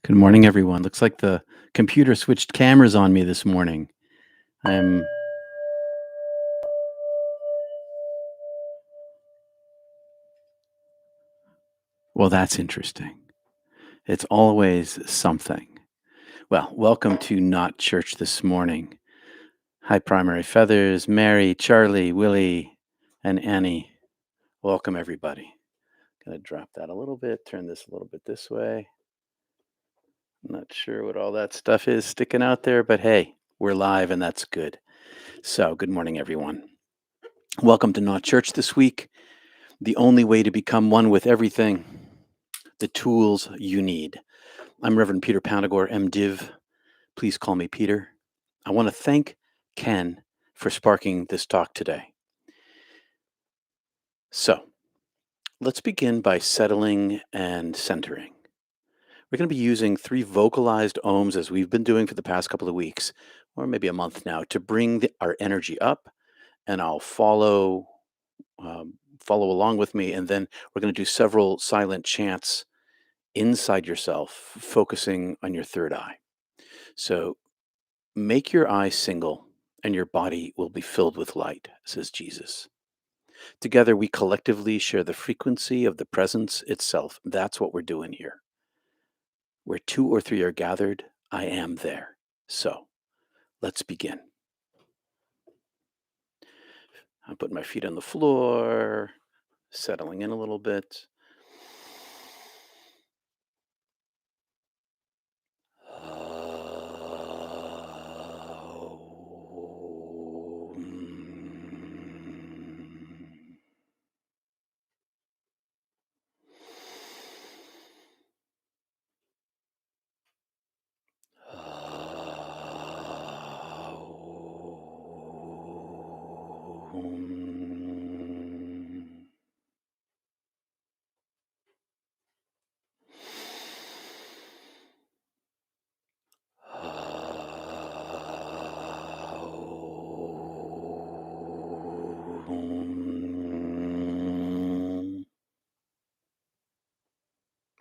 Good morning, everyone. Looks like the computer switched cameras on me this morning. I'm well, that's interesting. It's always something. Well, welcome to Not Church this morning. Hi, Primary Feathers, Mary, Charlie, Willie, and Annie. Welcome, everybody. Gonna drop that a little bit, turn this a little bit this way. I'm not sure what all that stuff is sticking out there, but hey, we're live and that's good. So, good morning, everyone. Welcome to Not Church this week. The only way to become one with everything, the tools you need. I'm Reverend Peter Panagore, MDiv. Please call me Peter. I want to thank Ken for sparking this talk today. So, let's begin by settling and centering. We're going to be using 3 vocalized ohms as we've been doing for the past couple of weeks, or maybe a month now, to bring our energy up, and I'll follow along with me, and then we're going to do several silent chants inside yourself, focusing on your third eye. So make your eye single, and your body will be filled with light, says Jesus. Together, we collectively share the frequency of the presence itself. That's what we're doing here. Where 2 or 3 are gathered, I am there. So let's begin. I'm putting my feet on the floor, settling in a little bit.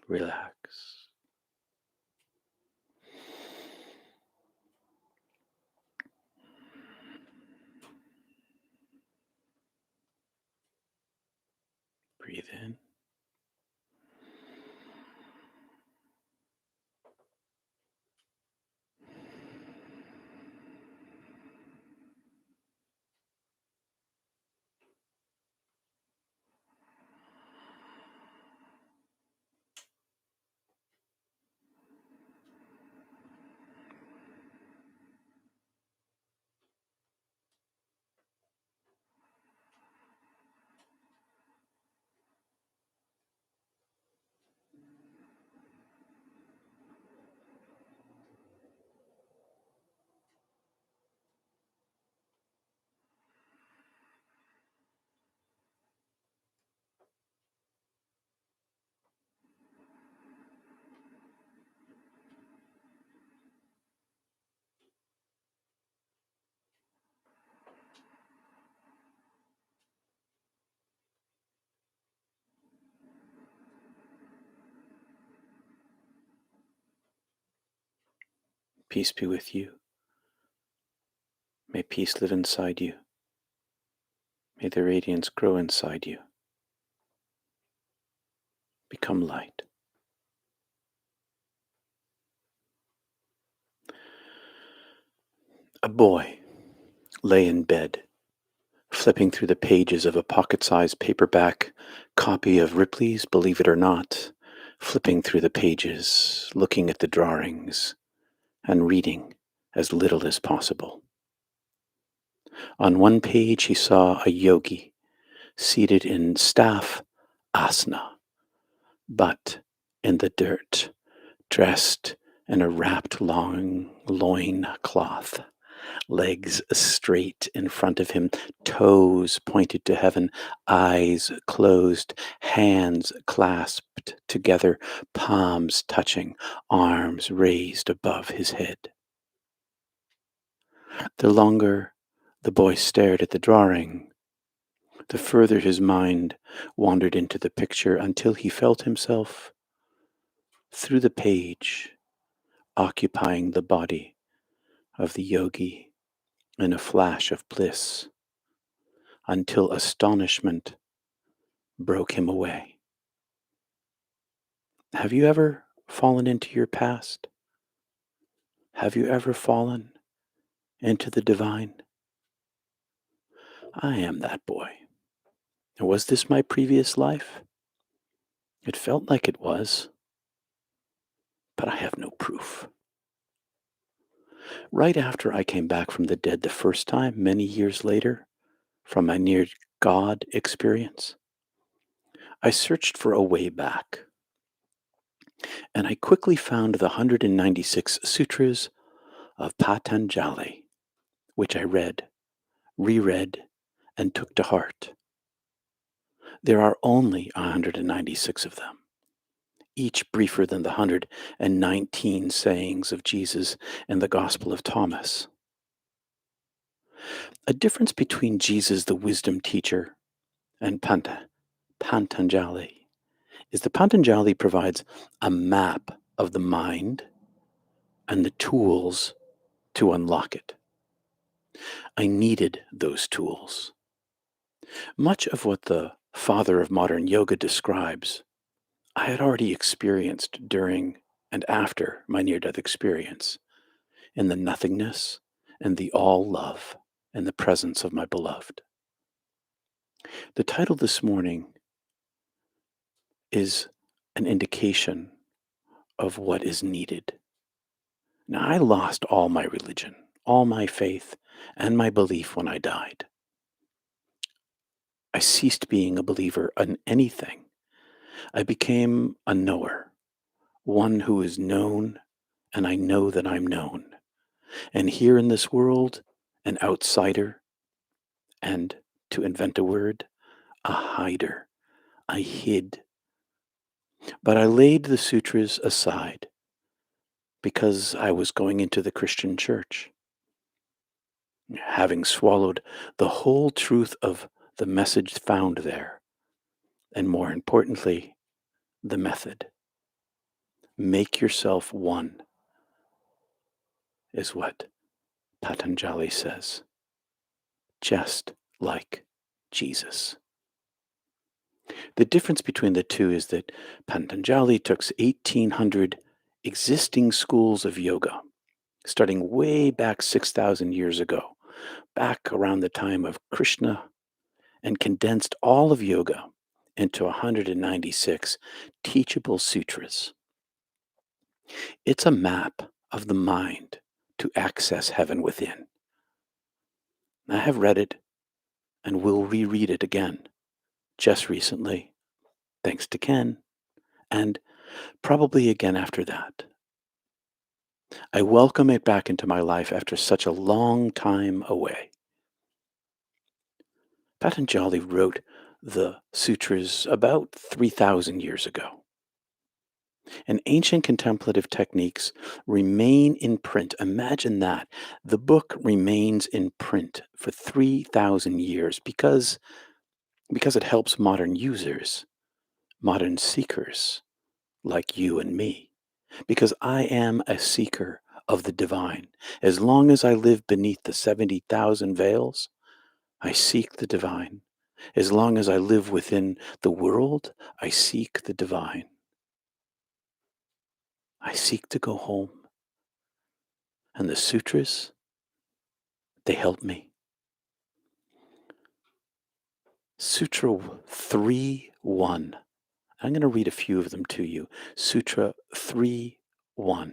Relax. Breathe in. Peace be with you. May peace live inside you. May the radiance grow inside you. Become light. A boy lay in bed, flipping through the pages of a pocket-sized paperback copy of Ripley's Believe It or Not, flipping through the pages, looking at the drawings, and reading as little as possible. On one page he saw a yogi seated in staff asana, butt in the dirt, dressed in a wrapped long loin cloth, legs straight in front of him, toes pointed to heaven, eyes closed, hands clasped together, palms touching, arms raised above his head. The longer the boy stared at the drawing, the further his mind wandered into the picture until he felt himself through the page occupying the body of the yogi in a flash of bliss until astonishment broke him away. Have you ever fallen into your past? Have you ever fallen into the divine? I am that boy. Was this my previous life? It felt like it was, but I have no proof. Right after I came back from the dead the first time, many years later, from my near God experience, I searched for a way back, and I quickly found the 196 Sutras of Patanjali, which I read, reread, and took to heart. There are only 196 of them, each briefer than the 119 sayings of Jesus and the Gospel of Thomas. A difference between Jesus, the wisdom teacher, and Patanjali is that Patanjali provides a map of the mind and the tools to unlock it. I needed those tools. Much of what the father of modern yoga describes, I had already experienced during and after my near death experience in the nothingness and the all love and the presence of my beloved. The title this morning is an indication of what is needed. Now, I lost all my religion, all my faith, and my belief when I died. I ceased being a believer in anything. I became a knower, one who is known, and I know that I'm known. And here in this world, an outsider, and to invent a word, a hider. I hid. But I laid the sutras aside because I was going into the Christian church. Having swallowed the whole truth of the message found there, and more importantly, the method. Make yourself one, is what Patanjali says, just like Jesus. The difference between the two is that Patanjali took 1,800 existing schools of yoga, starting way back 6,000 years ago, back around the time of Krishna, and condensed all of yoga into 196 teachable sutras. It's a map of the mind to access heaven within. I have read it and will reread it again just recently, thanks to Ken, and probably again after that. I welcome it back into my life after such a long time away. Patanjali wrote the sutras about 3,000 years ago. And ancient contemplative techniques remain in print. Imagine that. The book remains in print for 3,000 years because it helps modern users, modern seekers like you and me. Because I am a seeker of the divine. As long as I live beneath the 70,000 veils, I seek the divine. As long as I live within the world, I seek the divine. I seek to go home. And the sutras, they help me. Sutra 3.1. I'm going to read a few of them to you. Sutra 3.1.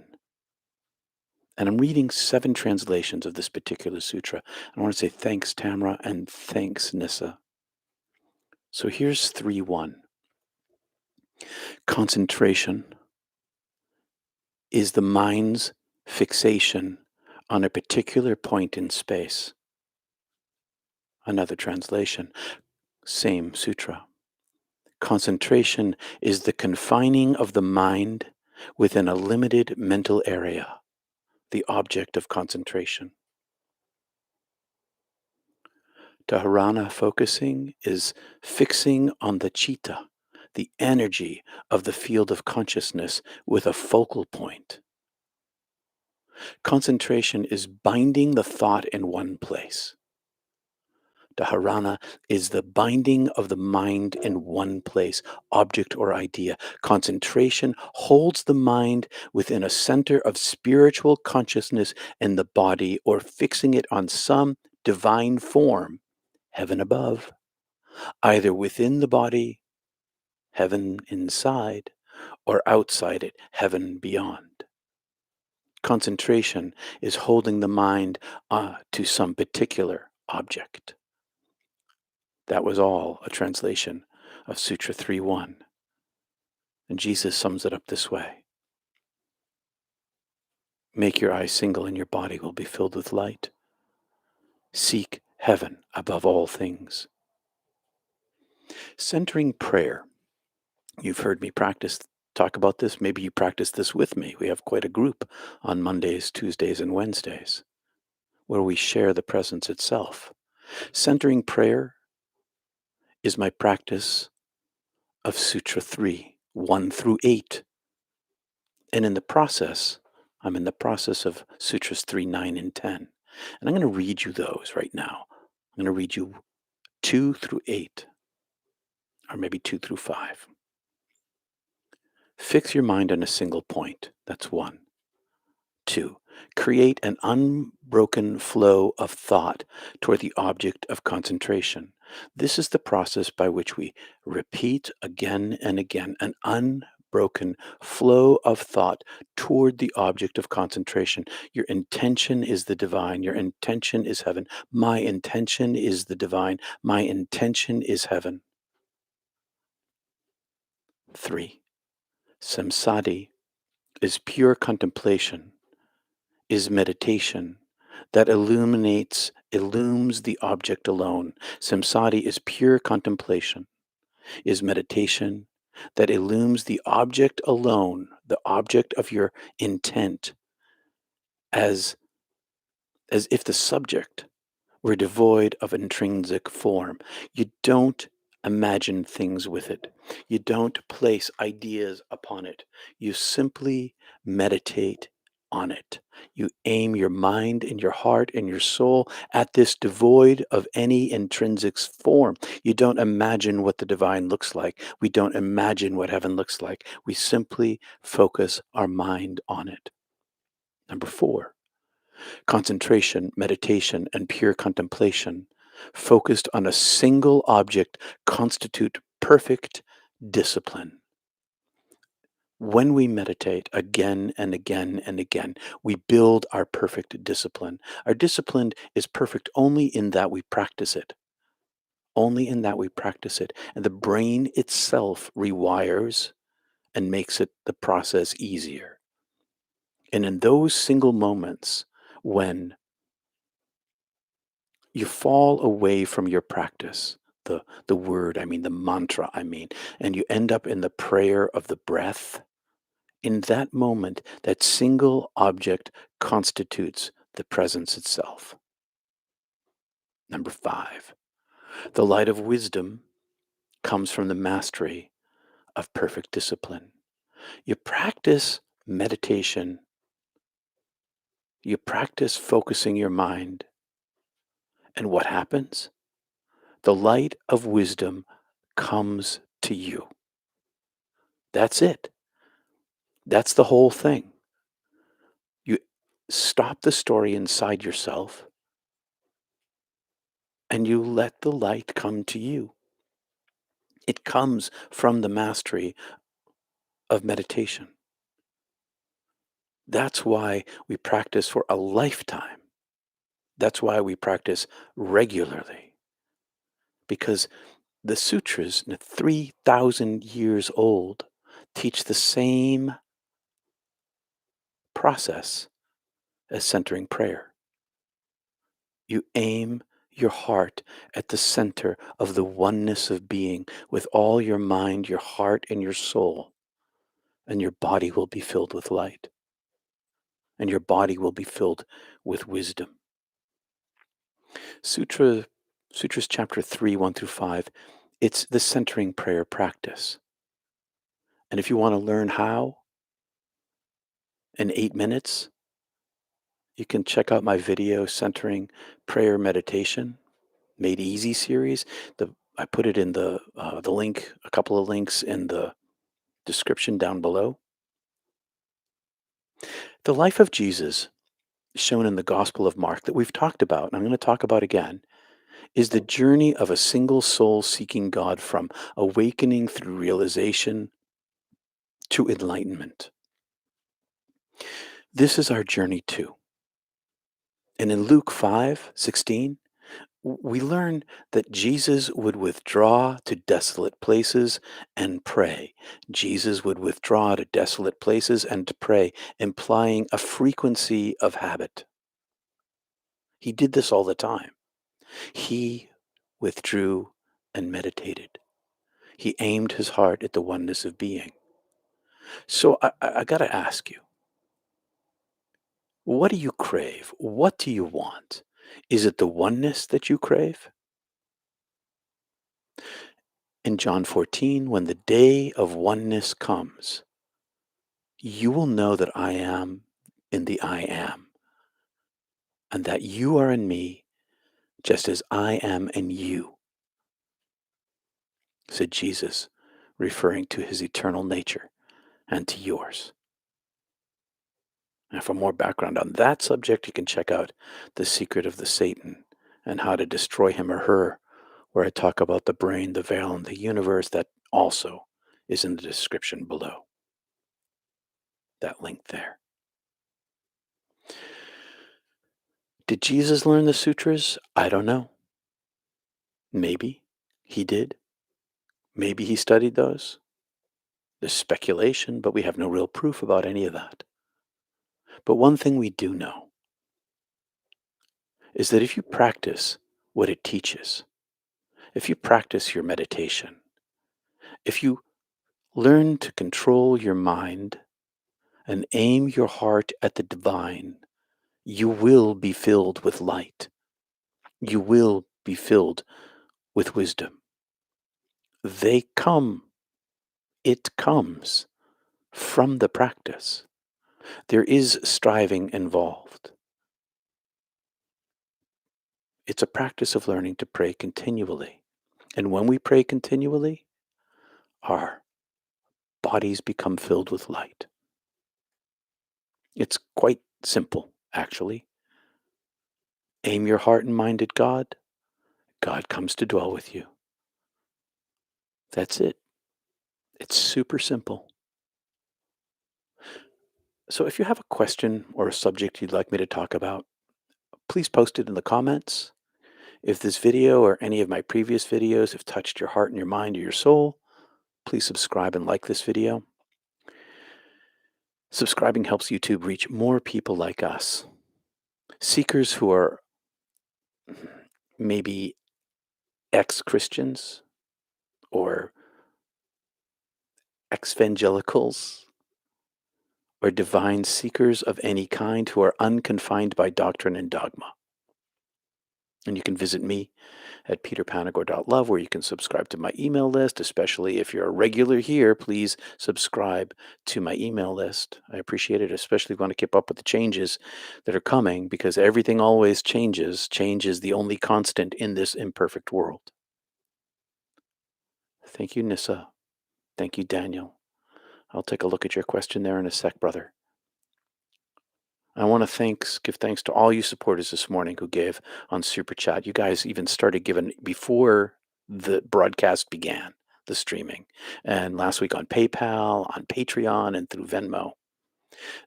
And I'm reading 7 translations of this particular sutra. I want to say thanks, Tamra, and thanks, Nissa. So here's 3.1. Concentration is the mind's fixation on a particular point in space. Another translation, same sutra. Concentration is the confining of the mind within a limited mental area, the object of concentration. Dharana focusing is fixing on the citta, the energy of the field of consciousness with a focal point. Concentration is binding the thought in one place. Dharana is the binding of the mind in one place, object or idea. Concentration holds the mind within a center of spiritual consciousness in the body, or fixing it on some divine form, heaven above, either within the body, heaven inside, or outside it, heaven beyond. Concentration is holding the mind to some particular object. That was all a translation of Sutra 3.1. And Jesus sums it up this way: make your eyes single and your body will be filled with light. Seek heaven above all things. Centering prayer. You've heard me talk about this. Maybe you practice this with me. We have quite a group on Mondays, Tuesdays, and Wednesdays where we share the presence itself. Centering prayer is my practice of Sutra 3, 1 through 8. And in the process, I'm in the process of Sutras 3, 9, and 10. And I'm going to read you those right now. I'm going to read you 2 through 8, or maybe 2 through 5. Fix your mind on a single point. That's 1. 2. Create an unbroken flow of thought toward the object of concentration. This is the process by which we repeat again and again an unbroken flow of thought toward the object of concentration. Your intention is the divine. Your intention is heaven. My intention is the divine. My intention is heaven. 3. Samsadi is pure contemplation, is meditation that illumes the object alone. Samsadi is pure contemplation, is meditation that illumes the object alone, the object of your intent, as if the subject were devoid of intrinsic form. You don't imagine things with it. You don't place ideas upon it. You simply meditate on it. You aim your mind and your heart and your soul at this devoid of any intrinsic form. You don't imagine what the divine looks like. We don't imagine what heaven looks like. We simply focus our mind on it. Number 4. Concentration, meditation, and pure contemplation, focused on a single object, constitute perfect discipline. When we meditate again and again and again, we build our perfect discipline. Our discipline is perfect only in that we practice it. Only in that we practice it. And the brain itself rewires and makes it the process easier. And in those single moments when you fall away from your practice, the word, the mantra, and you end up in the prayer of the breath. In that moment, that single object constitutes the presence itself. Number 5, the light of wisdom comes from the mastery of perfect discipline. You practice meditation, you practice focusing your mind, and what happens? The light of wisdom comes to you. That's it. That's the whole thing. You stop the story inside yourself and you let the light come to you. It comes from the mastery of meditation. That's why we practice for a lifetime. That's why we practice regularly. Because the sutras, 3,000 years old, teach the same process as centering prayer. You aim your heart at the center of the oneness of being with all your mind, your heart, and your soul, and your body will be filled with light, and your body will be filled with wisdom. Sutras chapter 3, 1 through 5, it's the centering prayer practice. And if you want to learn how, in 8 minutes, You can check out my video centering prayer meditation made easy series. I put it in the link, a couple of links in the description down below. The life of Jesus, shown in the Gospel of Mark, that we've talked about, and I'm going to talk about again, is the journey of a single soul seeking God from awakening through realization to enlightenment. This is our journey too. And in Luke 5:16, we learn that Jesus would withdraw to desolate places and pray. Jesus would withdraw to desolate places and to pray, implying a frequency of habit. He did this all the time. He withdrew and meditated. He aimed his heart at the oneness of being. So I got to ask you, what do you crave? What do you want? Is it the oneness that you crave? In John 14, when the day of oneness comes, you will know that I am in the I am, and that you are in me just as I am in you, said Jesus, referring to his eternal nature and to yours. And for more background on that subject, you can check out The Secret of the Satan and How to Destroy Him or Her, where I talk about the brain, the veil, and the universe. That also is in the description below. That link there. Did Jesus learn the sutras? I don't know. Maybe he did. Maybe he studied those. There's speculation, but we have no real proof about any of that. But one thing we do know is that if you practice what it teaches, if you practice your meditation, if you learn to control your mind and aim your heart at the divine, you will be filled with light. You will be filled with wisdom. They come. It comes from the practice. There is striving involved. It's a practice of learning to pray continually. And when we pray continually, our bodies become filled with light. It's quite simple, actually. Aim your heart and mind at God. God comes to dwell with you. That's it. It's super simple. So if you have a question or a subject you'd like me to talk about, please post it in the comments. If this video or any of my previous videos have touched your heart and your mind or your soul, please subscribe and like this video. Subscribing helps YouTube reach more people like us, seekers who are maybe ex-Christians or ex-evangelicals or divine seekers of any kind who are unconfined by doctrine and dogma. And you can visit me at peterpanagore.love, where you can subscribe to my email list. Especially if you're a regular here, please subscribe to my email list. I appreciate it, especially if you want to keep up with the changes that are coming, because everything always changes. Change is the only constant in this imperfect world. Thank you, Nissa. Thank you, Daniel. I'll take a look at your question there in a sec, brother. I want to give thanks to all you supporters this morning who gave on Super Chat. You guys even started giving before the broadcast began, the streaming. And last week on PayPal, on Patreon, and through Venmo.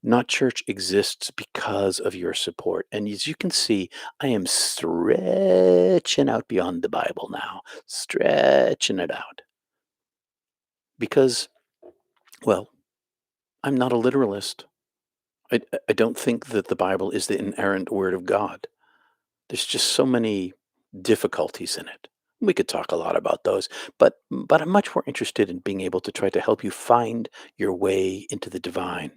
Not Church exists because of your support. And as you can see, I am stretching out beyond the Bible now, stretching it out. Because, well, I'm not a literalist. I don't think that the Bible is the inerrant word of God. There's just so many difficulties in it. We could talk a lot about those, but I'm much more interested in being able to try to help you find your way into the divine,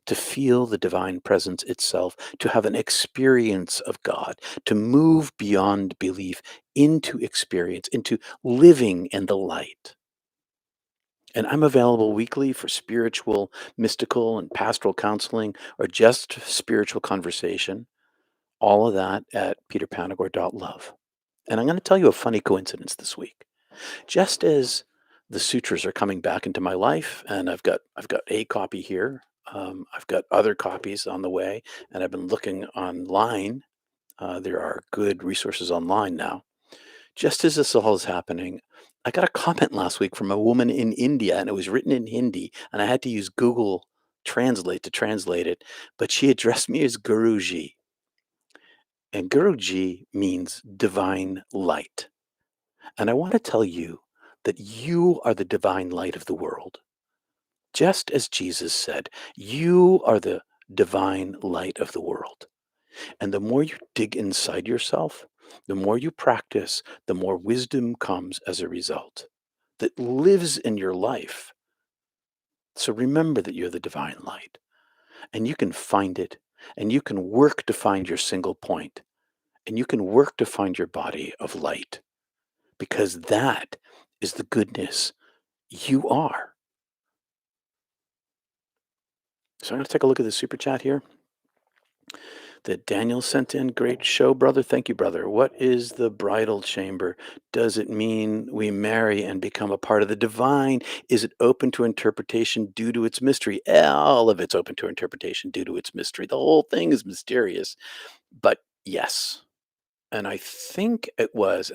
to feel the divine presence itself, to have an experience of God, to move beyond belief into experience, into living in the light. And I'm available weekly for spiritual, mystical, and pastoral counseling or just spiritual conversation. All of that at peterpanagore.love. And I'm going to tell you a funny coincidence this week. Just as the sutras are coming back into my life, and I've got a copy here. I've got other copies on the way, and I've been looking online. There are good resources online now. Just as this all is happening, I got a comment last week from a woman in India, and it was written in Hindi, and I had to use Google Translate to translate it. But she addressed me as Guruji, and Guruji means divine light. And I want to tell you that you are the divine light of the world. Just as Jesus said, you are the divine light of the world. And the more you dig inside yourself, the more you practice, the more wisdom comes as a result that lives in your life. So remember that you're the divine light and you can find it and you can work to find your single point and you can work to find your body of light because that is the goodness you are. So I'm going to take a look at the super chat here that Daniel sent in. Great show, brother. Thank you, brother. What is the bridal chamber? Does it mean we marry and become a part of the divine? Is it open to interpretation due to its mystery? All of it's open to interpretation due to its mystery. The whole thing is mysterious. But yes. And I think it was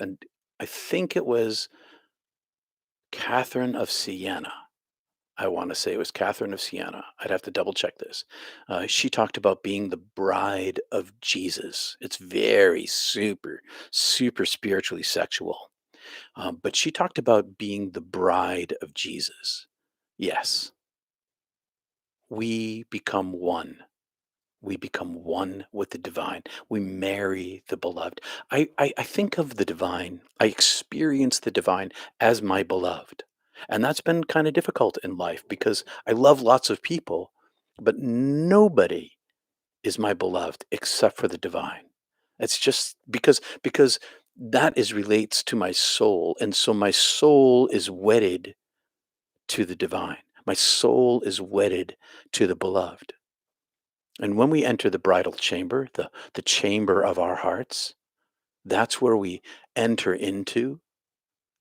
Catherine of Siena. I want to say it was Catherine of Siena. I'd have to double check this. She talked about being the bride of Jesus. It's very super, super spiritually sexual. But she talked about being the bride of Jesus. Yes, we become one. We become one with the divine. We marry the beloved. I think of the divine, I experience the divine as my beloved. And that's been kind of difficult in life because I love lots of people, but nobody is my beloved except for the divine. It's just because that is relates to my soul. And so my soul is wedded to the divine. My soul is wedded to the beloved. And when we enter the bridal chamber, the chamber of our hearts, that's where we enter into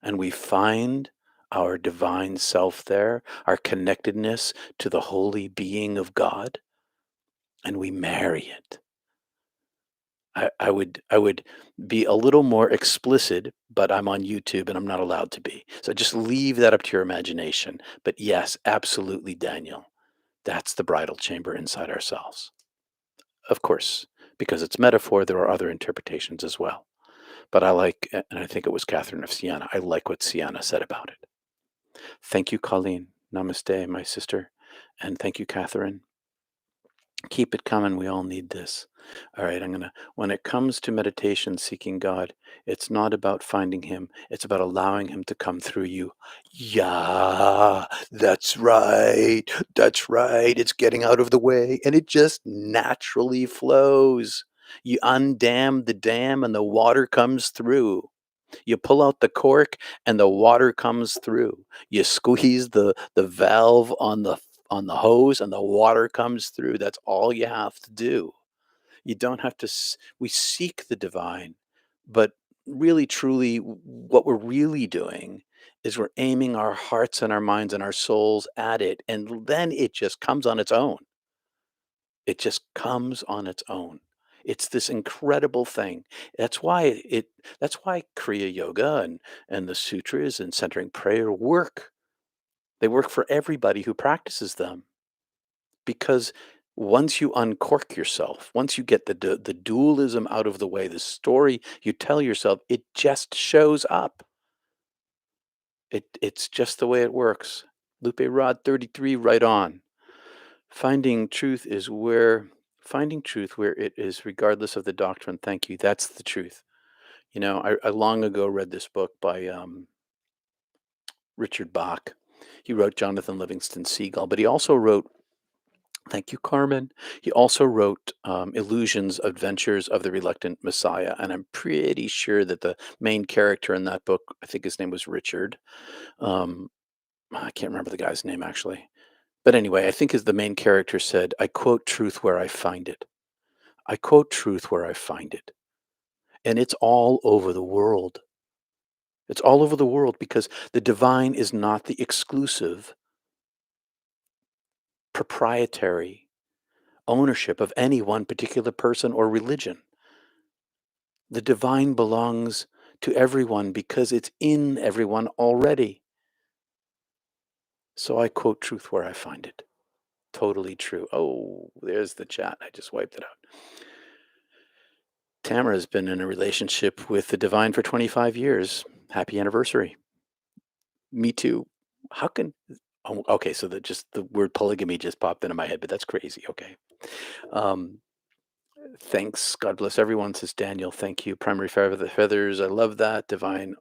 and we find our divine self there, our connectedness to the holy being of God, and we marry it. I would be a little more explicit, but I'm on YouTube and I'm not allowed to be. So just leave that up to your imagination. But yes, absolutely, Daniel. That's the bridal chamber inside ourselves. Of course, because it's metaphor, there are other interpretations as well. But I like, and I think it was Catherine of Siena, I like what Siena said about it. Thank you, Colleen. Namaste, my sister. And thank you, Catherine. Keep it coming. We all need this. All right, when it comes to meditation, seeking God, it's not about finding Him, it's about allowing Him to come through you. Yeah, that's right. That's right. It's getting out of the way and it just naturally flows. You undam the dam and the water comes through. You pull out the cork and the water comes through. You squeeze the valve on the hose and the water comes through. That's all you have to do. You don't have to we seek the divine, but really truly what we're really doing is we're aiming our hearts and our minds and our souls at it and then it just comes on its own. It just comes on its own. It's this incredible thing. That's why Kriya Yoga and the sutras and centering prayer work. They work for everybody who practices them because once you uncork yourself, once you get the dualism out of the way, the story you tell yourself, it just shows up. It's just the way it works. Lupe Rod 33, right on. Finding truth is where Finding truth where it is, regardless of the doctrine. Thank you. That's the truth. I long ago read this book by Richard Bach. He wrote Jonathan Livingston Seagull, but he also wrote, thank you, Carmen. He also wrote Illusions, Adventures of the Reluctant Messiah. And I'm pretty sure that the main character in that book, I think his name was Richard, um, I can't remember the guy's name actually. But anyway, I think as the main character said, I quote truth where I find it. I quote truth where I find it. And it's all over the world. It's all over the world because the divine is not the exclusive, proprietary ownership of any one particular person or religion. The divine belongs to everyone because it's in everyone already. So I quote truth where I find it. Totally true. Oh, there's the chat. I just wiped it out. Tamara's been in a relationship with the divine for 25 years. Happy anniversary. Me too. How can Oh, okay, so the word polygamy just popped into my head, but that's crazy. Okay. Um, thanks. God bless everyone, says Daniel. Thank you. Primary feathers. I love that. Divine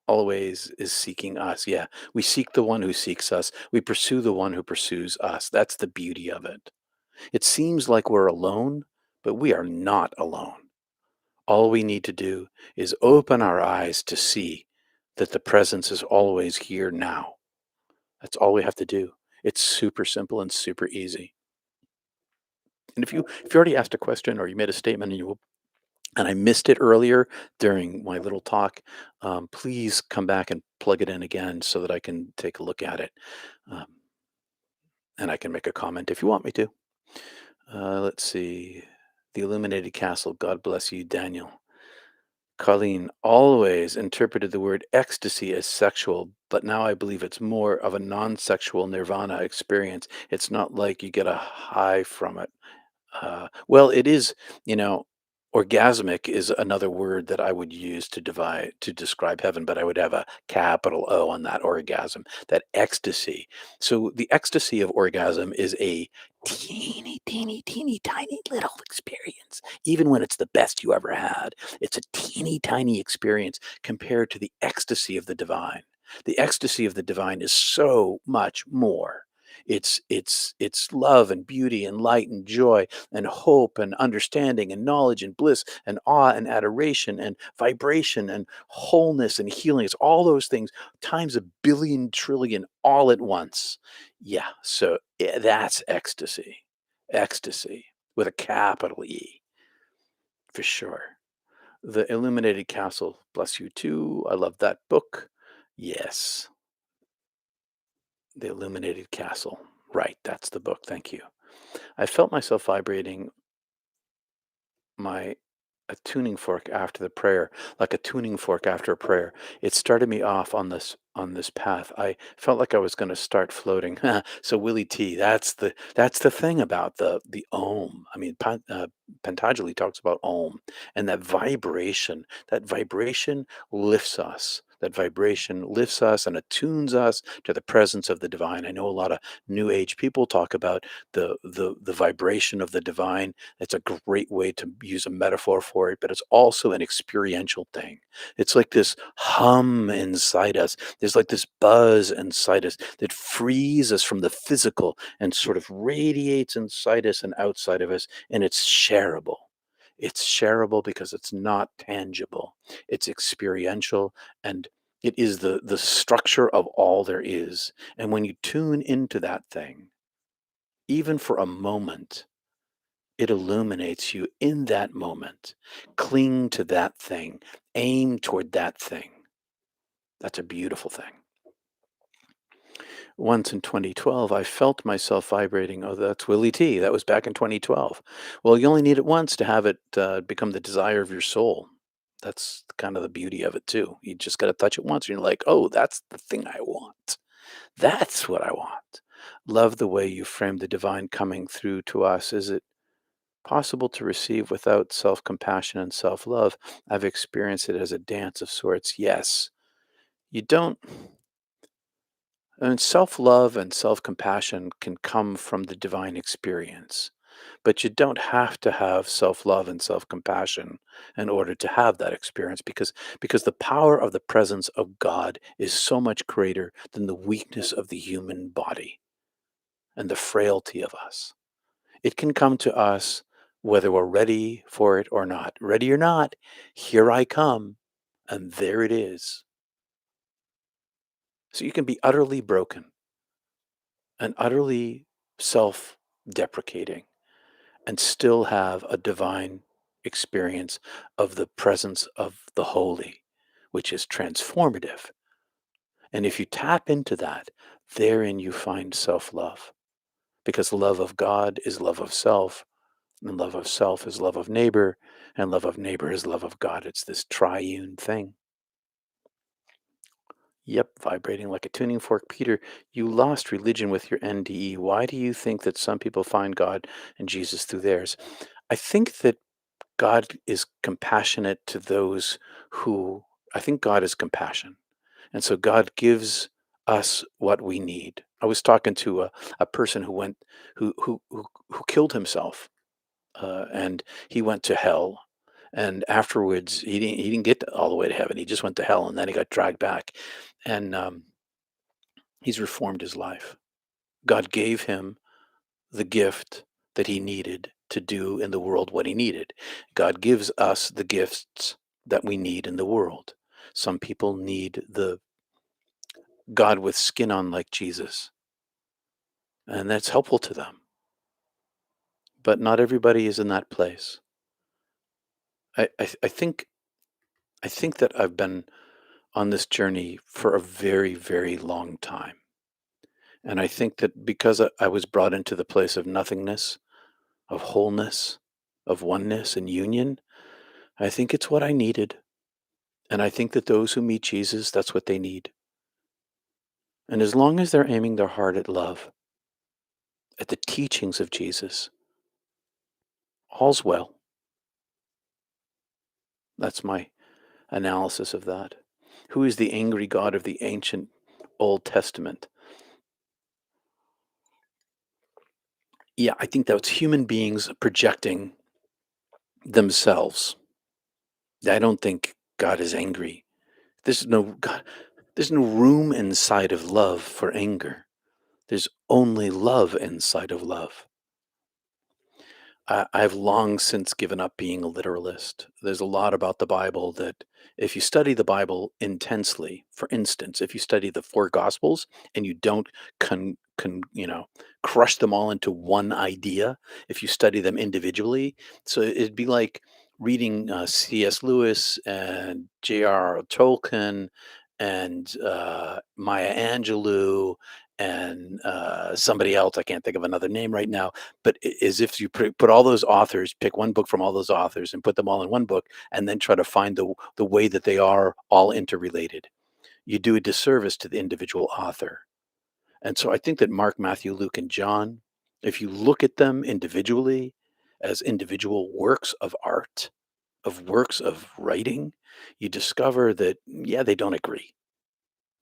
always is seeking us. Yeah. We seek the one who seeks us. We pursue the one who pursues us. That's the beauty of it. It seems like we're alone, but we are not alone. All we need to do is open our eyes to see that the presence is always here now. That's all we have to do. It's super simple and super easy. And if you already asked a question or you made a statement and I missed it earlier during my little talk, please come back and plug it in again so that I can take a look at it, um, and I can make a comment if you want me to. Let's see. The Illuminated Castle. God bless you, Daniel. Colleen always interpreted the word ecstasy as sexual, but now I believe it's more of a non sexual nirvana experience. It's not like you get a high from it. Well, it is, you know, orgasmic is another word that I would use to describe heaven, but I would have a capital O on that orgasm, that ecstasy. So the ecstasy of orgasm is a teeny, teeny, teeny, tiny little experience. Even when it's the best you ever had, it's a teeny, tiny experience compared to the ecstasy of the divine. The ecstasy of the divine is so much more. It's love and beauty and light and joy and hope and understanding and knowledge and bliss and awe and adoration and vibration and wholeness and healing. It's all those things times a billion trillion all at once. Yeah, so that's ecstasy. Ecstasy with a capital E for sure. The Illuminated Castle, bless you too. I love that book. Yes, The Illuminated Castle. Right, that's the book. Thank you. I felt myself vibrating my a tuning fork after the prayer, like a tuning fork after a prayer. It started me off on this path. I felt like I was going to start floating. So Willie T, that's the thing about the Om. I mean, Pantagali talks about Om and that vibration. That vibration lifts us. That vibration lifts us and attunes us to the presence of the divine. I know a lot of New Age people talk about the vibration of the divine. It's a great way to use a metaphor for it, but it's also an experiential thing. It's like this hum inside us. There's like this buzz inside us that frees us from the physical and sort of radiates inside us and outside of us, and it's shareable. It's shareable because it's not tangible. It's experiential and it is the structure of all there is. And when you tune into that thing, even for a moment, it illuminates you in that moment. Cling to that thing. Aim toward that thing. That's a beautiful thing. Once in 2012, I felt myself vibrating. Oh, that's Willie T. That was back in 2012. Well, you only need it once to have it become the desire of your soul. That's kind of the beauty of it, too. You just got to touch it once and you're like, oh, that's the thing I want. That's what I want. Love the way you frame the divine coming through to us. Is it possible to receive without self compassion and self love? I've experienced it as a dance of sorts. Yes. You don't, and self love and self compassion can come from the divine experience, but you don't have to have self love and self compassion in order to have that experience because the power of the presence of God is so much greater than the weakness of the human body and the frailty of us. It can come to us whether we're ready for it or not. Ready or not, here I come, and there it is. So you can be utterly broken. and utterly self-deprecating, and still have a divine experience of the presence of the holy, which is transformative. And if you tap into that, therein you find self-love, because love of God is love of self, and love of self is love of neighbor, and love of neighbor is love of God. It's this triune thing. Yep, vibrating like a tuning fork. Peter, you lost religion with your NDE. Why do you think that some people find God and Jesus through theirs? I think that God is compassionate to those who, I think God is compassion. And so God gives us what we need. I was talking to a person who went, who killed himself, and he went to hell. And afterwards, he didn't get all the way to heaven. He just went to hell, and then he got dragged back. And he's reformed his life. God gave him the gift that he needed to do in the world what he needed. God gives us the gifts that we need in the world. Some people need the God with skin on like Jesus, and that's helpful to them. But not everybody is in that place. I think that I've been on this journey for a very, very long time. And I think that because I was brought into the place of nothingness, of wholeness, of oneness and union, I think it's what I needed. And I think that those who meet Jesus, that's what they need. And as long as they're aiming their heart at love, at the teachings of Jesus, all's well. That's my analysis of that. Who is the angry God of the ancient Old Testament? Yeah, I think that's human beings projecting themselves. I don't think God is angry. There's no God, there's no room inside of love for anger. There's only love inside of love. I've long since given up being a literalist. There's a lot about the Bible that, if you study the Bible intensely, for instance, if you study the four Gospels and you don't crush them all into one idea, if you study them individually, so it'd be like reading C.S. Lewis and J.R.R. Tolkien and Maya Angelou and somebody else. I can't think of another name right now, but as if you put all those authors, pick one book from all those authors and put them all in one book, and then try to find the way that they are all interrelated. You do a disservice to the individual author. And so I think that Mark, Matthew, Luke, and John, if you look at them individually as individual works of art, of works of writing, you discover that, yeah, they don't agree.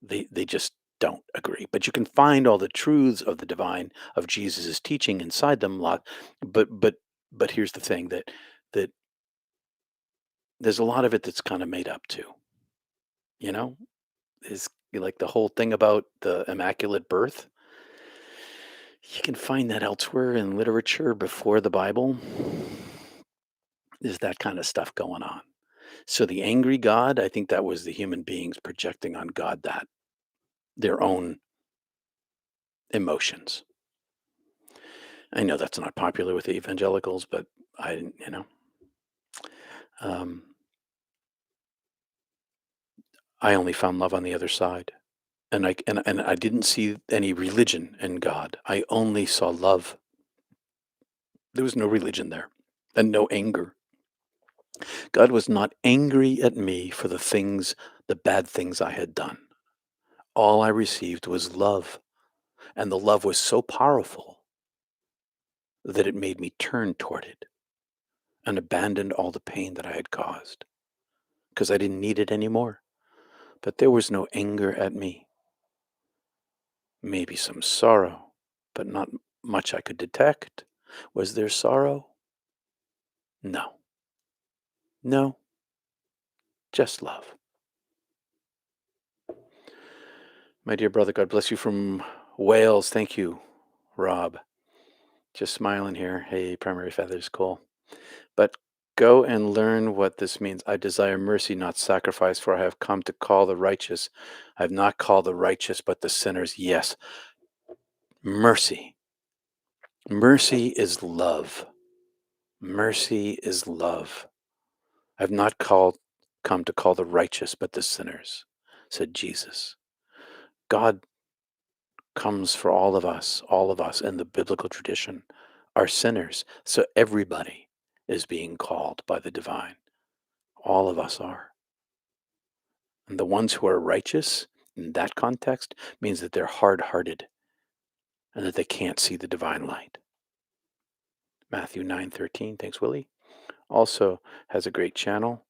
They just don't agree. But you can find all the truths of the divine, of Jesus's teaching inside them. Lot, but here's the thing, that there's a lot of it that's kind of made up too. You know, is like the whole thing about the Immaculate Birth. You can find that elsewhere in literature before the Bible. There's that kind of stuff going on. So the angry God, I think that was the human beings projecting on God that their own emotions. I know that's not popular with the evangelicals, but I didn't, um, I only found love on the other side, and I didn't see any religion in God. I only saw love. There was no religion there, and no anger. God was not angry at me for the bad things I had done. All I received was love, and the love was so powerful that it made me turn toward it and abandoned all the pain that I had caused because I didn't need it anymore. But there was no anger at me. Maybe some sorrow, but not much I could detect. Was there sorrow? No. No, just love. My dear brother, God bless you from Wales. Thank you, Rob. Just smiling here. Hey, primary feathers, cool. But go and learn what this means. I desire mercy, not sacrifice, for I have come to call the righteous. I have not called the righteous, but the sinners. Yes, Mercy. Mercy is love. Mercy is love. I've not come to call the righteous, but the sinners, said Jesus. God comes for all of us in the biblical tradition are sinners. So everybody is being called by the divine. All of us are. And the ones who are righteous in that context means that they're hard-hearted and that they can't see the divine light. Matthew 9:13. Thanks, Willie. Also has a great channel.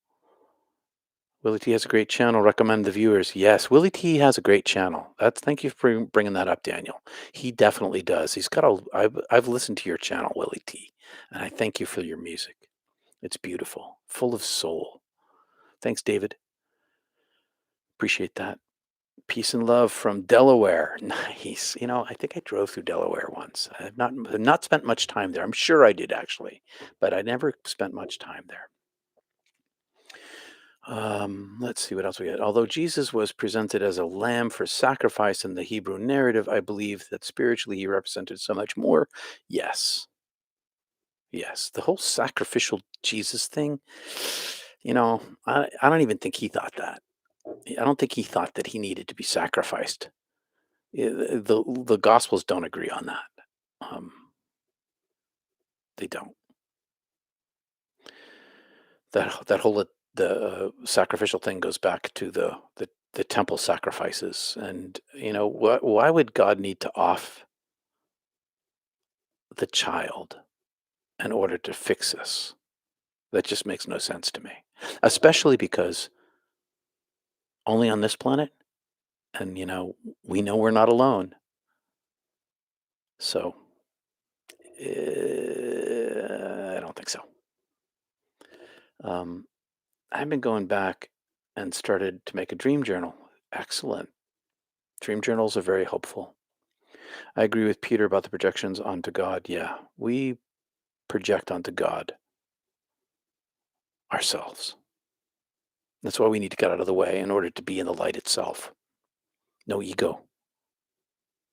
Willie T has a great channel. Recommend the viewers. Yes, Willie T has a great channel. Thank you for bringing that up, Daniel. He definitely does. He's got a. I've listened to your channel, Willie T, and I thank you for your music. It's beautiful, full of soul. Thanks, David. Appreciate that. Peace and love from Delaware. Nice. I think I drove through Delaware once. I've not spent much time there. I'm sure I did actually, but I never spent much time there. Let's see what else we got. Although Jesus was presented as a lamb for sacrifice in the Hebrew narrative, I believe that spiritually he represented so much more. Yes. Yes. The whole sacrificial Jesus thing, I don't even think he thought that. I don't think he thought that he needed to be sacrificed. The Gospels don't agree on that. Um, they don't. That whole the sacrificial thing goes back to the temple sacrifices, and why would God need to off the child in order to fix us? That just makes no sense to me, especially because only on this planet, and we know we're not alone. So I don't think so. Um, I've been going back and started to make a dream journal. Excellent. Dream journals are very helpful. I agree with Peter about the projections onto God. Yeah, we project onto God ourselves. That's why we need to get out of the way in order to be in the light itself. No ego,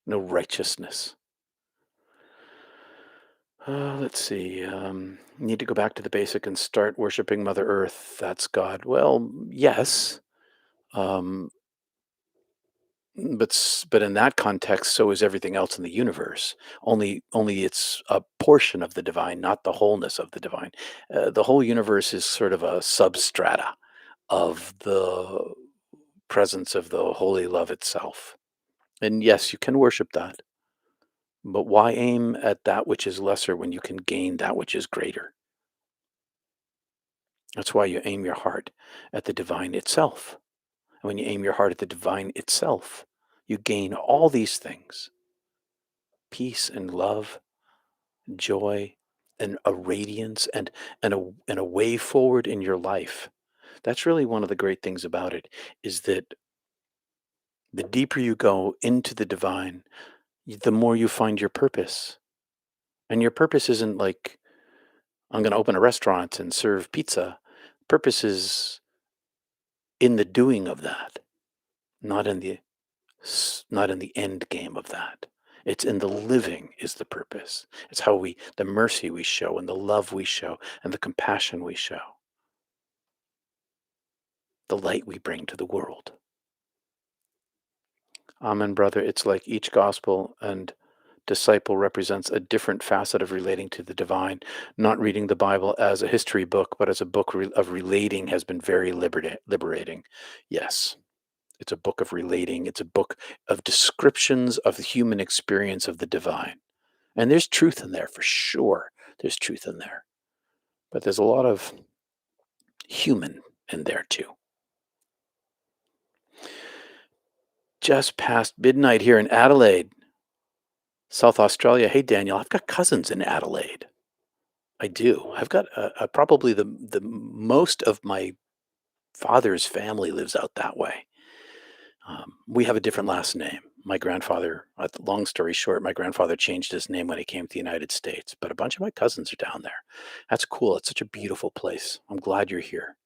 no righteousness. Let's see. Need to go back to the basic and start worshiping Mother Earth. That's God. Well, yes. Um, but in that context, so is everything else in the universe. Only it's a portion of the divine, not the wholeness of the divine. The whole universe is sort of a substrata of the presence of the holy love itself. And yes, you can worship that, but why aim at that which is lesser when you can gain that which is greater? That's why you aim your heart at the divine itself. And when you aim your heart at the divine itself, you gain all these things: peace and love, joy, and a radiance, and a way forward in your life. That's really one of the great things about it, is that the deeper you go into the divine, the more you find your purpose. And your purpose isn't like, I'm going to open a restaurant and serve pizza. Purpose is in the doing of that, not in the end game of that. It's in the living is the purpose. It's the mercy we show, and the love we show, and the compassion we show, the light we bring to the world. Amen, brother. It's like each gospel and disciple represents a different facet of relating to the divine. Not reading the Bible as a history book, but as a book of relating has been very liberating. Yes, it's a book of relating. It's a book of descriptions of the human experience of the divine. And there's truth in there for sure. There's truth in there. But there's a lot of human in there too. Just past midnight here in Adelaide, South Australia. Hey, Daniel, I've got cousins in Adelaide. I do. I've got probably the most of my father's family lives out that way. We have a different last name. My grandfather, long story short, my grandfather changed his name when he came to the United States, but a bunch of my cousins are down there. That's cool. It's such a beautiful place. I'm glad you're here,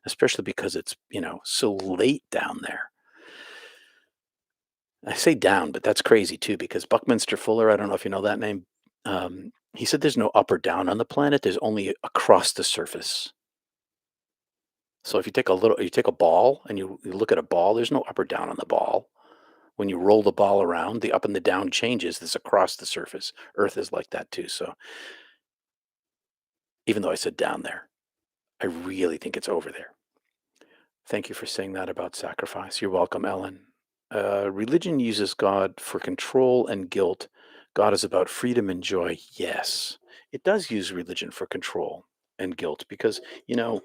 especially because it's, so late down there. I say down, but that's crazy too because Buckminster Fuller, I don't know if you know that name, he said there's no up or down on the planet, there's only across the surface. So if you take a ball and you look at a ball, there's no up or down on the ball. When you roll the ball around, the up and the down changes. This across the surface. Earth is like that too. So even though I said down there, I really think it's over there. Thank you for saying that about sacrifice. You're welcome, Ellen. Religion uses God for control and guilt. God is about freedom and joy. Yes, it does use religion for control and guilt because, you know,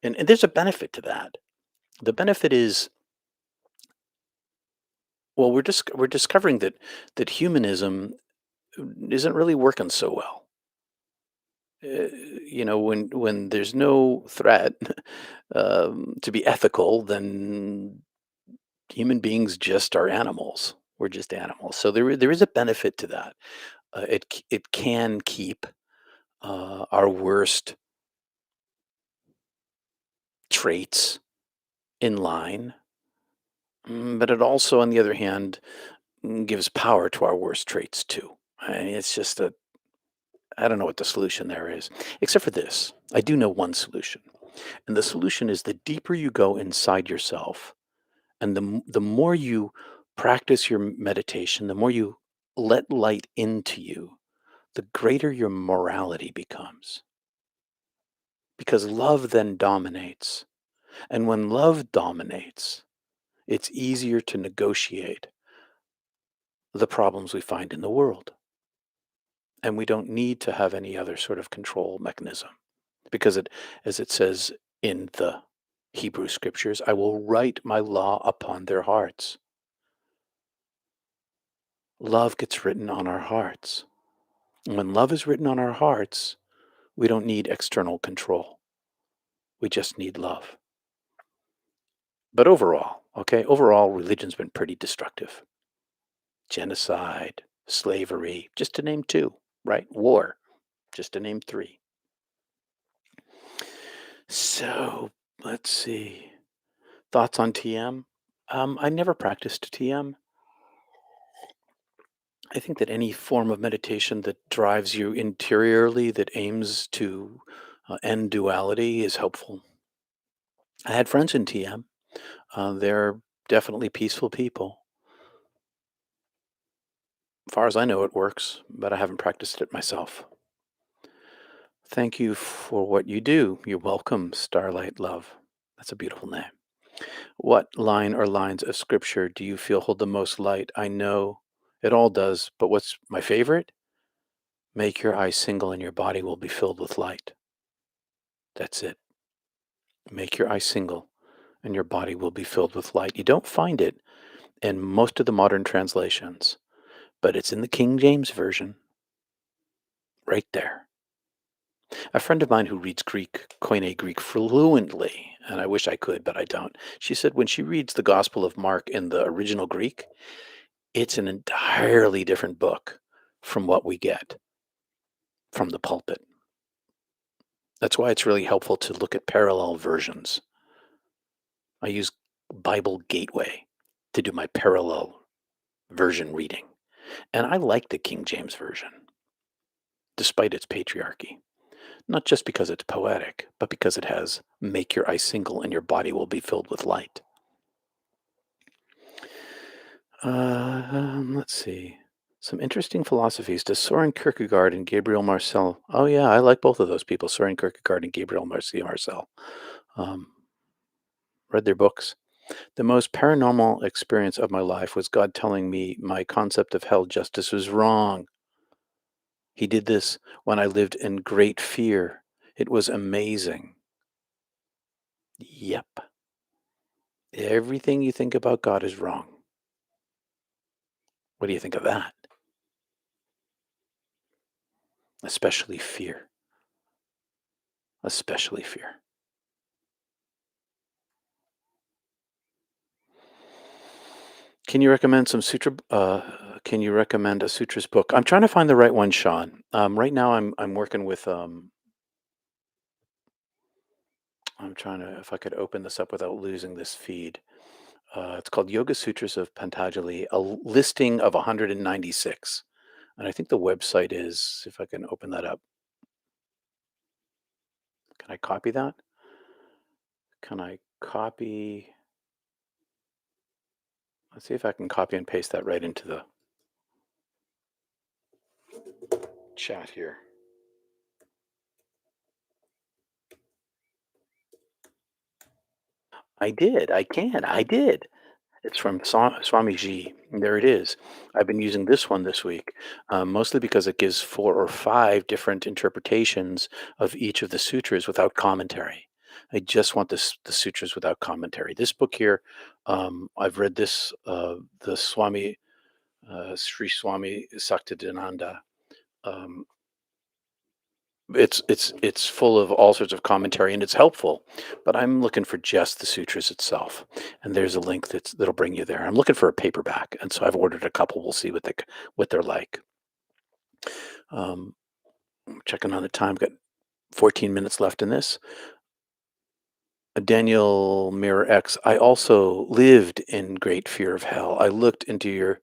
and there's a benefit to that. The benefit is, well, we're discovering that humanism isn't really working so well. When there's no threat to be ethical, then human beings just are animals. We're just animals. So there is a benefit to that. It can keep our worst traits in line, but it also, on the other hand, gives power to our worst traits too. I mean, it's just a I don't know what the solution there is, except for this. I do know one solution, and the solution is the deeper you go inside yourself, and the more you practice your meditation, the more you let light into you, the greater your morality becomes. Because love then dominates. And when love dominates, it's easier to negotiate the problems we find in the world. And we don't need to have any other sort of control mechanism. Because as it says in the Hebrew scriptures, I will write my law upon their hearts. Love gets written on our hearts. And when love is written on our hearts, we don't need external control. We just need love. But overall, okay, overall, religion's been pretty destructive. Genocide, slavery, just to name two, right? War, just to name three. So let's see. Thoughts on TM? I never practiced TM. I think that any form of meditation that drives you interiorly, that aims to end duality, is helpful. I had friends in TM. They're definitely peaceful people. As far as I know, it works, but I haven't practiced it myself. Thank you for what you do. You're welcome, Starlight Love. That's a beautiful name. What line or lines of scripture do you feel hold the most light? I know it all does, but what's my favorite? Make your eyes single and your body will be filled with light. That's it. Make your eyes single and your body will be filled with light. You don't find it in most of the modern translations, but it's in the King James Version right there. A friend of mine who reads Greek, Koine Greek fluently, and I wish I could, but I don't. She said when she reads the Gospel of Mark in the original Greek, it's an entirely different book from what we get from the pulpit. That's why it's really helpful to look at parallel versions. I use Bible Gateway to do my parallel version reading. And I like the King James Version, despite its patriarchy. Not just because it's poetic, but because it has make your eyes single and your body will be filled with light. Let's see. Some interesting philosophies. Does Soren Kierkegaard and Gabriel Marcel? Oh yeah, I like both of those people, Soren Kierkegaard and Gabriel Marcel. Um, read their books. The most paranormal experience of my life was God telling me my concept of hell justice was wrong. He did this when I lived in great fear. It was amazing. Yep. Everything you think about God is wrong. What do you think of that? Especially fear. Especially fear. Can you recommend some sutra? Can you recommend a sutras book? I'm trying to find the right one, Sean. Right now, I'm working with. I'm trying to, if I could open this up without losing this feed. It's called Yoga Sutras of Patanjali, a listing of 196. And I think the website is, if I can open that up, can I copy that? Can I copy? Let's see if I can copy and paste that right into the chat here. I did. I can. I did. It's from Swamiji. There it is. I've been using this one this week, mostly because it gives 4 or 5 different interpretations of each of the sutras without commentary. I just want the sutras without commentary. This book here, I've read this, the Swami, Sri Swami Saktidananda. Um, it's full of all sorts of commentary and it's helpful, but I'm looking for just the sutras itself. And there's a link that'll bring you there. I'm looking for a paperback, and so I've ordered a couple. We'll see what they're like. Checking on the time. Got 14 minutes left in this. Daniel Mirror X, I also lived in great fear of hell. I looked into your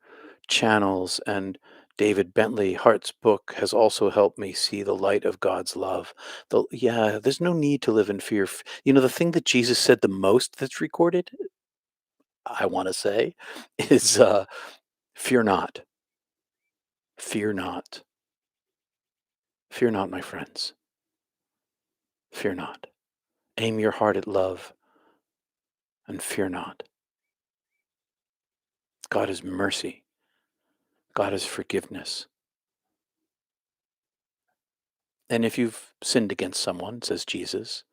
channels, and David Bentley Hart's book has also helped me see the light of God's love. Yeah, there's no need to live in fear. The thing that Jesus said the most that's recorded, I want to say, is fear not, fear not, fear not, my friends, fear not. Aim your heart at love and fear not. God is mercy, God is forgiveness. And if you've sinned against someone, says Jesus,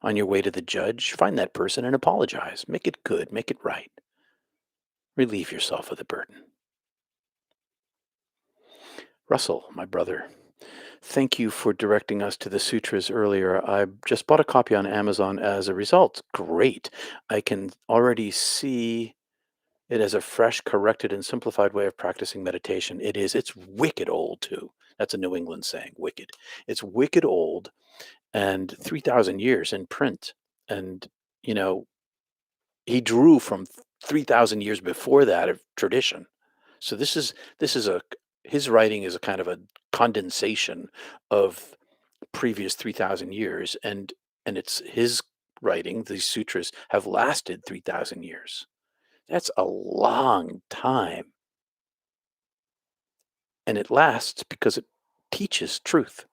on your way to the judge, find that person and apologize. Make it good, make it right. Relieve yourself of the burden. Russell, my brother, thank you for directing us to the sutras earlier. I just bought a copy on Amazon as a result. Great. I can already see it as a fresh, corrected, and simplified way of practicing meditation. It is. It's wicked old, too. That's a New England saying, wicked. It's wicked old and 3,000 years in print. And, you know, he drew from 3,000 years before that of tradition. So this is a his writing is a kind of a condensation of previous 3,000 years, and it's his writing. These sutras have lasted 3,000 years. That's a long time, and it lasts because it teaches truth.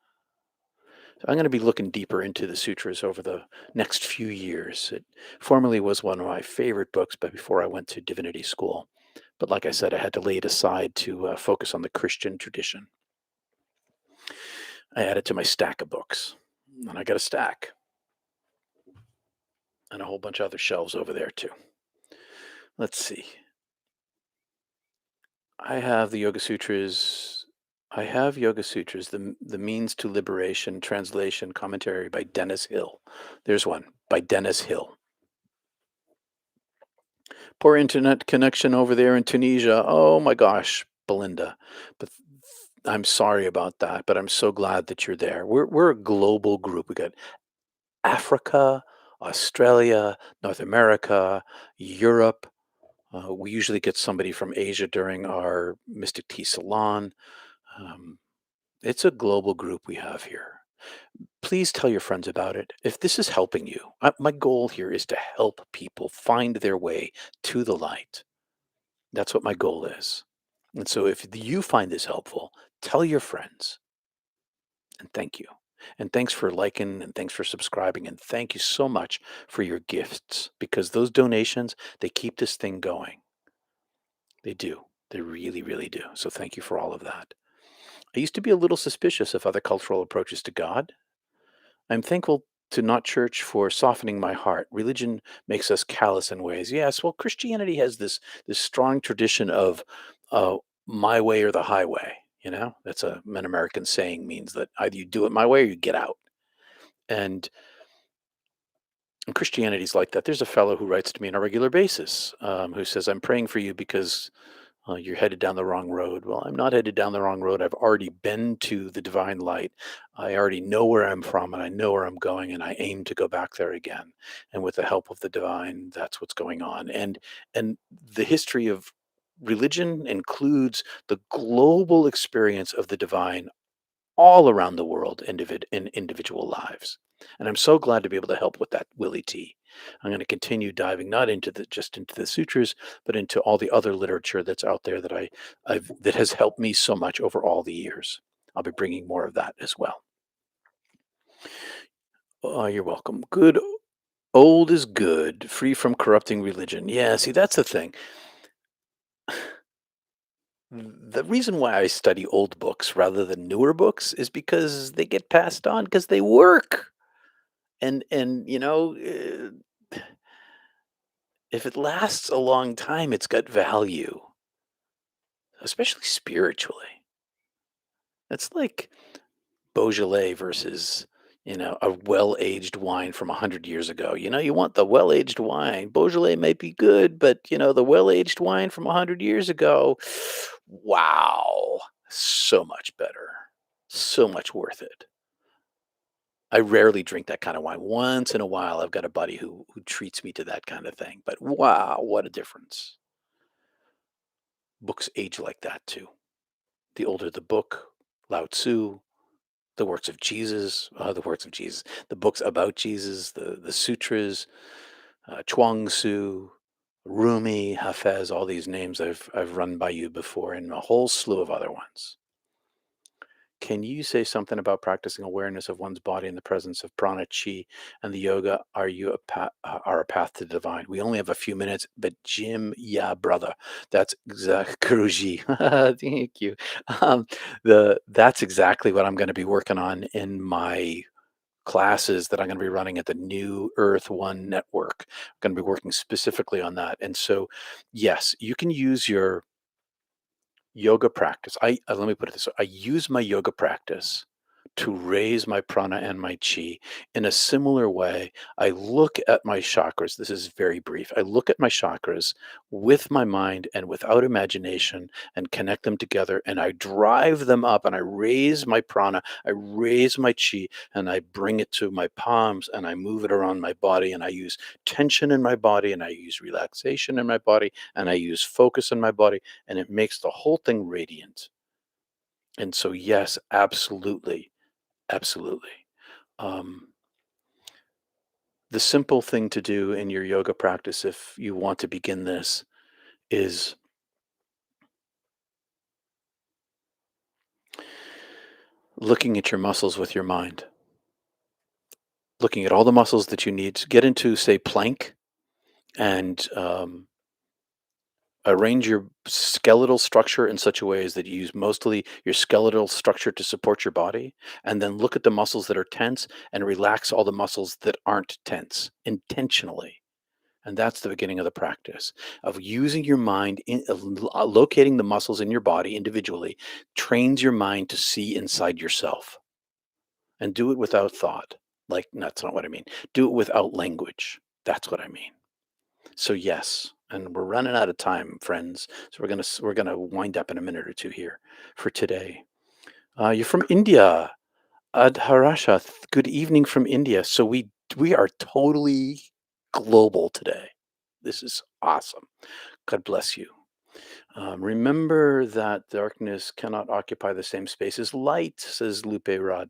So I'm going to be looking deeper into the sutras over the next few years. It formerly was one of my favorite books, but before I went to divinity school. But like I said, I had to lay it aside to focus on the Christian tradition. I added to my stack of books, and I got a stack and a whole bunch of other shelves over there too. Let's see. I have the Yoga Sutras. I have Yoga Sutras, the Means to Liberation translation commentary by Dennis Hill. There's one by Dennis Hill. Poor internet connection over there in Tunisia. Oh my gosh, Belinda. But I'm sorry about that, but I'm so glad that you're there. We're a global group. We got Africa, Australia, North America, Europe. We usually get somebody from Asia during our Mystic Tea Salon. Um, it's a global group we have here. Please tell your friends about it. If this is helping you, my goal here is to help people find their way to the light. That's what my goal is. And so if you find this helpful, tell your friends and thank you. And thanks for liking and thanks for subscribing and thank you so much for your gifts because those donations, they keep this thing going. They do. They really, really do. So thank you for all of that. I used to be a little suspicious of other cultural approaches to God. I'm thankful to not church for softening my heart. Religion makes us callous in ways. Yes, well, Christianity has this strong tradition of uh, my way or the highway. That's an American saying means that either you do it my way or you get out. And, and Christianity's like that. There's a fellow who writes to me on a regular basis who says, "I'm praying for you because You're headed down the wrong road. Well, I'm not headed down the wrong road. I've already been to the divine light. I already know where I'm from and I know where I'm going, and I aim to go back there again. And with the help of the divine, that's what's going on. And the history of religion includes the global experience of the divine all around the world in individual lives. And I'm so glad to be able to help with that, Willie T. I'm going to continue diving not into the just into the sutras, but into all the other literature that's out there that I've that has helped me so much over all the years. I'll be bringing more of that as well. Oh, you're welcome. Good old is good, free from corrupting religion. Yeah, see, that's the thing. The reason why I study old books rather than newer books is because they get passed on because they work. And if it lasts a long time, it's got value, especially spiritually. It's like Beaujolais versus, a well-aged wine from 100 years ago. You want the well-aged wine. Beaujolais may be good, but, the well-aged wine from 100 years ago, wow, so much better. So much worth it. I rarely drink that kind of wine. Once in a while, I've got a buddy who treats me to that kind of thing. But wow, what a difference! Books age like that too. The older the book, Lao Tzu, the works of Jesus, the books about Jesus, the sutras, Chuang Tzu, Rumi, Hafez, all these names I've run by you before, and a whole slew of other ones. Can you say something about practicing awareness of one's body in the presence of prana, chi, and the yoga? Are a path to the divine? We only have a few minutes, but Jim, yeah, brother, that's exact Guruji. Thank you. That's exactly what I'm going to be working on in my classes that I'm going to be running at the New Earth One Network. I'm going to be working specifically on that, and so yes, you can use your yoga practice. Let me put it this way. I use my yoga practice to raise my prana and my chi in a similar way. I look at my chakras. This is very brief. I look at my chakras with my mind and without imagination and connect them together, and I drive them up and I raise my prana, I raise my chi, and I bring it to my palms and I move it around my body, and I use tension in my body and I use relaxation in my body and I use focus in my body, and it makes the whole thing radiant. And so, yes, absolutely, absolutely. Um, the simple thing to do in your yoga practice, if you want to begin this, is looking at your muscles with your mind, looking at all the muscles that you need to get into, say, plank, and arrange your skeletal structure in such a way as that you use mostly your skeletal structure to support your body, and then look at the muscles that are tense and relax all the muscles that aren't tense intentionally. And that's the beginning of the practice of using your mind locating the muscles in your body individually trains your mind to see inside yourself, and do it without thought. Like, that's not what I mean. Do it without language. That's what I mean. So yes, and we're running out of time, friends. So we're gonna wind up in a minute or two here for today. You're from India, Adharasha. Good evening from India. So we are totally global today. This is awesome. God bless you. Remember that darkness cannot occupy the same space as light, says Lupe Rod.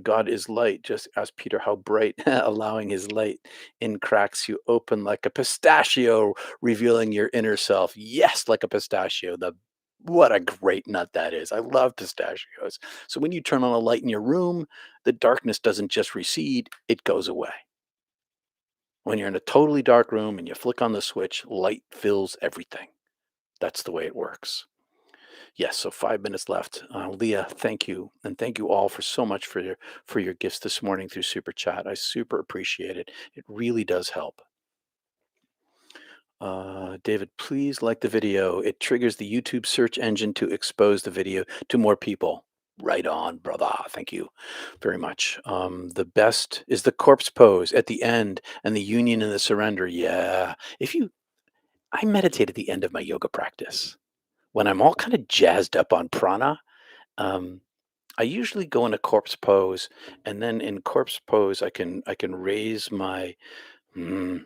God is light. Just ask Peter how bright, allowing his light in cracks you open like a pistachio, revealing your inner self. Yes, like a pistachio. What a great nut that is. I love pistachios. So when you turn on a light in your room, the darkness doesn't just recede, it goes away. When you're in a totally dark room and you flick on the switch, light fills everything. That's the way it works. Yes, so 5 minutes left. Leah, thank you, and thank you all for so much for your gifts this morning through Super Chat. I super appreciate it. It really does help. David, please like the video. It triggers the YouTube search engine to expose the video to more people. Right on, brother. Thank you very much. The best is the corpse pose at the end and the union and the surrender. Yeah. I meditate at the end of my yoga practice. when I'm all kind of jazzed up on prana, um, I usually go in a corpse pose, and then in corpse pose, I can raise my, mm,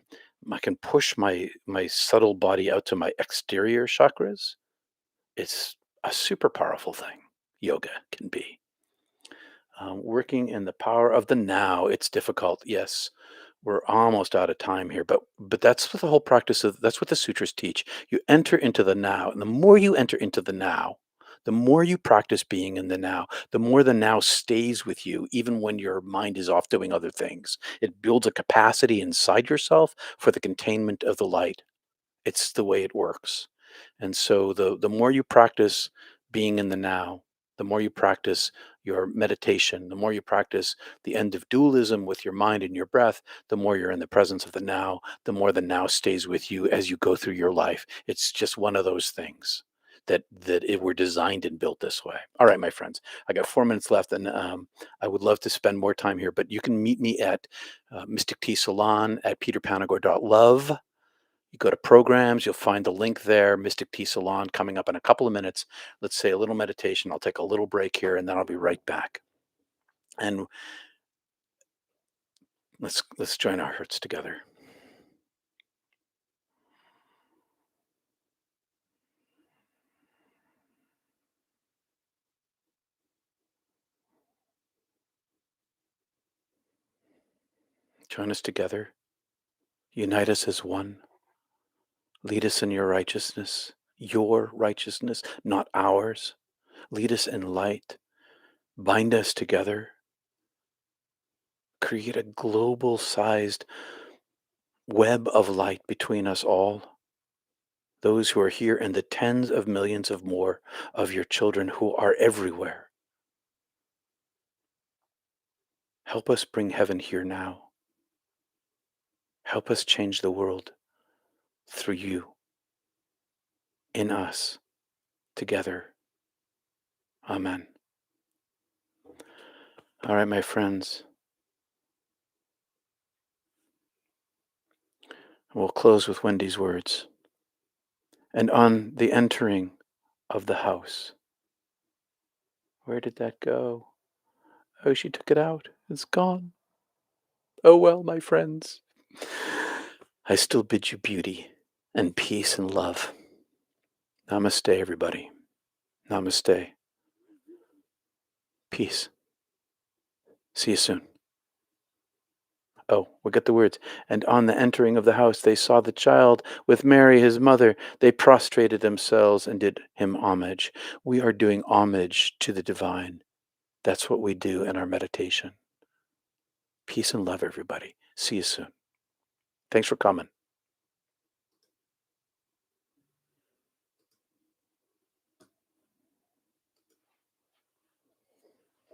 I can push my subtle body out to my exterior chakras. It's a super powerful thing. Yoga can be. Working in the power of the now. It's difficult. Yes, we're almost out of time here, but that's what the whole practice of. That's what the sutras teach. You enter into the now, and the more you enter into the now, the more you practice being in the now, the more the now stays with you, even when your mind is off doing other things. It builds a capacity inside yourself for the containment of the light. It's the way it works. And so the more you practice being in the now, the more you practice your meditation, the more you practice the end of dualism with your mind and your breath, the more you're in the presence of the now, the more the now stays with you as you go through your life. It's just one of those things that it were designed and built this way. All right, my friends, I got 4 minutes left, and I would love to spend more time here, but you can meet me at Mystic Tea Salon at peterpanagore.love. You go to programs, you'll find the link there, Mystic Tea Salon, coming up in a couple of minutes. Let's say a little meditation. I'll take a little break here, and then I'll be right back. And let's join our hearts together. Join us together. Unite us as one. Lead us in your righteousness, not ours. Lead us in light. Bind us together. Create a global sized web of light between us all. Those who are here and the tens of millions of more of your children who are everywhere. Help us bring heaven here now. Help us change the world through you, in us, together. Amen. All right, my friends. We'll close with Wendy's words. And on the entering of the house. Where did that go? Oh, she took it out. It's gone. Oh, well, my friends. I still bid you beauty and peace and love. Namaste, everybody. Namaste. Peace. See you soon. Oh, we got the words. And on the entering of the house, they saw the child with Mary, his mother. They prostrated themselves and did him homage. We are doing homage to the divine. That's what we do in our meditation. Peace and love, everybody. See you soon. Thanks for coming.